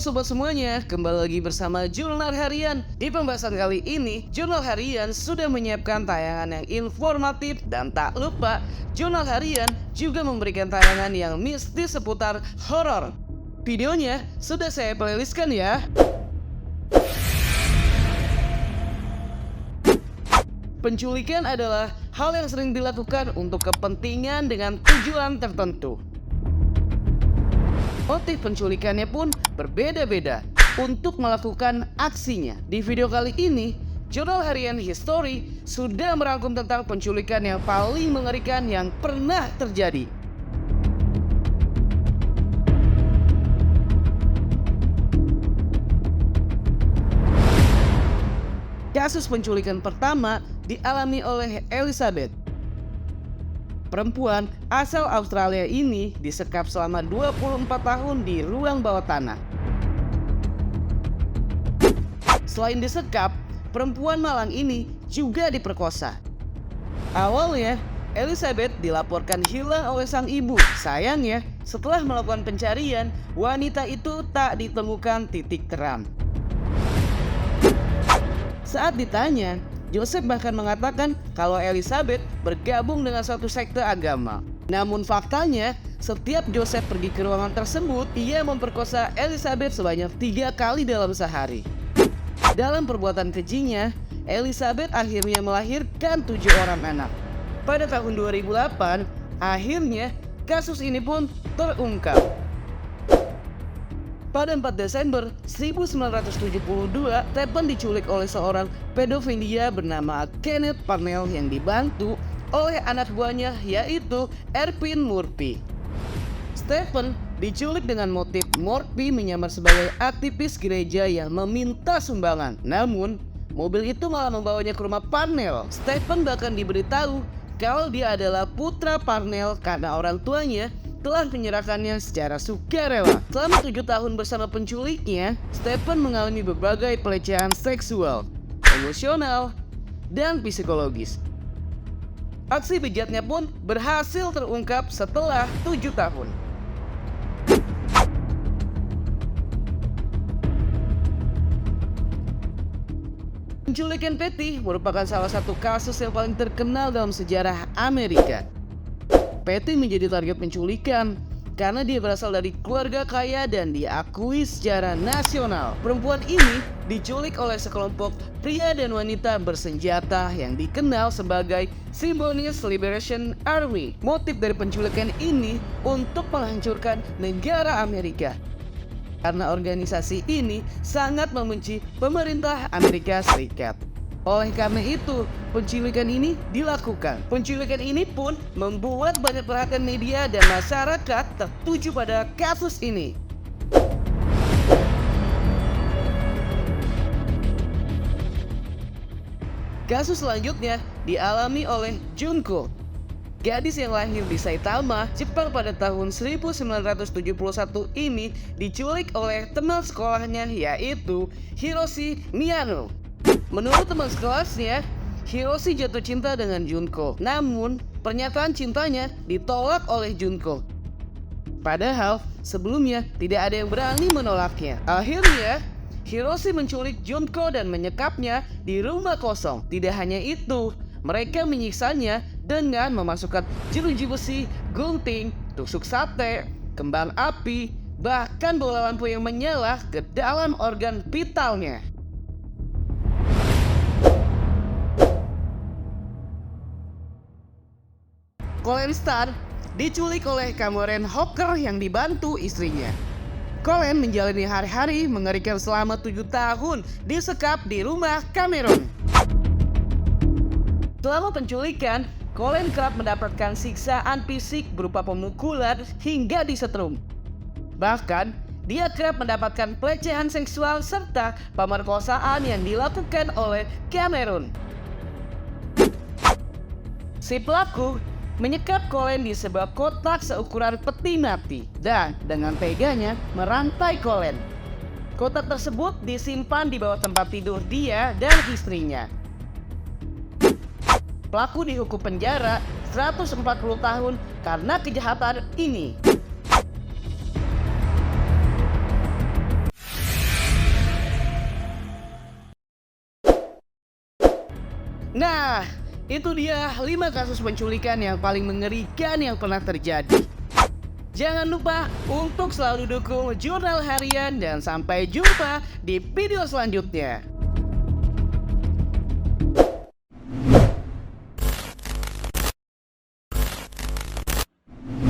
sobat semuanya, kembali lagi bersama Jurnal Harian. Di pembahasan kali ini, Jurnal Harian sudah menyiapkan tayangan yang informatif. Dan tak lupa, Jurnal Harian juga memberikan tayangan yang mistis seputar horor. Videonya sudah saya playlistkan ya. Penculikan adalah hal yang sering dilakukan untuk kepentingan dengan tujuan tertentu. Motif penculikannya pun berbeda-beda untuk melakukan aksinya. Di video kali ini, Jurnal Harian History sudah merangkum tentang penculikan yang paling mengerikan yang pernah terjadi. Kasus penculikan pertama dialami oleh Elizabeth. Perempuan asal Australia ini disekap selama 24 tahun di ruang bawah tanah. Selain disekap, perempuan malang ini juga diperkosa. Awalnya, Elizabeth dilaporkan hilang oleh sang ibu. Sayangnya, setelah melakukan pencarian, wanita itu tak ditemukan titik terang. Saat ditanya, Joseph bahkan mengatakan kalau Elizabeth bergabung dengan suatu sekte agama. Namun faktanya, setiap Joseph pergi ke ruangan tersebut, ia memperkosa Elizabeth sebanyak 3 kali dalam sehari. Dalam perbuatan kejinya, Elizabeth akhirnya melahirkan 7 orang anak. Pada tahun 2008, akhirnya kasus ini pun terungkap. Pada 4 Desember 1972, Stephen diculik oleh seorang pedofilia bernama Kenneth Parnell yang dibantu oleh anak buahnya yaitu Ervin Murphy. Stephen diculik dengan motif Murphy menyamar sebagai aktivis gereja yang meminta sumbangan. Namun, mobil itu malah membawanya ke rumah Parnell. Stephen bahkan diberitahu kalau dia adalah putra Parnell karena orang tuanya telah menyerahkannya secara sukarela. Selama 7 tahun bersama penculiknya, Stephen mengalami berbagai pelecehan seksual, emosional, dan psikologis. Aksi bejatnya pun berhasil terungkap setelah 7 tahun. Penculikan Patty merupakan salah satu kasus yang paling terkenal dalam sejarah Amerika. Patty menjadi target penculikan karena dia berasal dari keluarga kaya dan diakui secara nasional. Perempuan ini diculik oleh sekelompok pria dan wanita bersenjata yang dikenal sebagai Symbionese Liberation Army. Motif dari penculikan ini untuk menghancurkan negara Amerika, karena organisasi ini sangat membenci pemerintah Amerika Serikat. Oleh karena itu, penculikan ini dilakukan. Penculikan ini pun membuat banyak perhatian media dan masyarakat tertuju pada kasus ini. Kasus selanjutnya dialami oleh Junko. Gadis yang lahir di Saitama, Jepang pada tahun 1971 ini diculik oleh teman sekolahnya yaitu Hiroshi Miyano. Menurut teman sekelasnya, Hiroshi jatuh cinta dengan Junko. Namun, pernyataan cintanya ditolak oleh Junko. Padahal, sebelumnya tidak ada yang berani menolaknya. Akhirnya, Hiroshi menculik Junko dan menyekapnya di rumah kosong. Tidak hanya itu, mereka menyiksanya dengan memasukkan jeruji besi, gunting, tusuk sate, kembang api, bahkan bola lampu yang menyala ke dalam organ vitalnya. Colleen Starr diculik oleh Cameron Hawker yang dibantu istrinya. Colleen menjalani hari-hari mengerikan selama 7 tahun disekap di rumah Cameron. Selama penculikan, Colleen kerap mendapatkan siksaan fisik berupa pemukulan hingga disetrum. Bahkan, dia kerap mendapatkan pelecehan seksual serta pemerkosaan yang dilakukan oleh Cameron. Si pelaku menyekap Colleen di sebuah kotak seukuran peti mati dan dengan teganya merantai Colleen. Kotak tersebut disimpan di bawah tempat tidur dia dan istrinya. Pelaku dihukum penjara 140 tahun karena kejahatan ini. Nah, itu dia 5 kasus penculikan yang paling mengerikan yang pernah terjadi. Jangan lupa untuk selalu dukung Jurnal Harian dan sampai jumpa di video selanjutnya.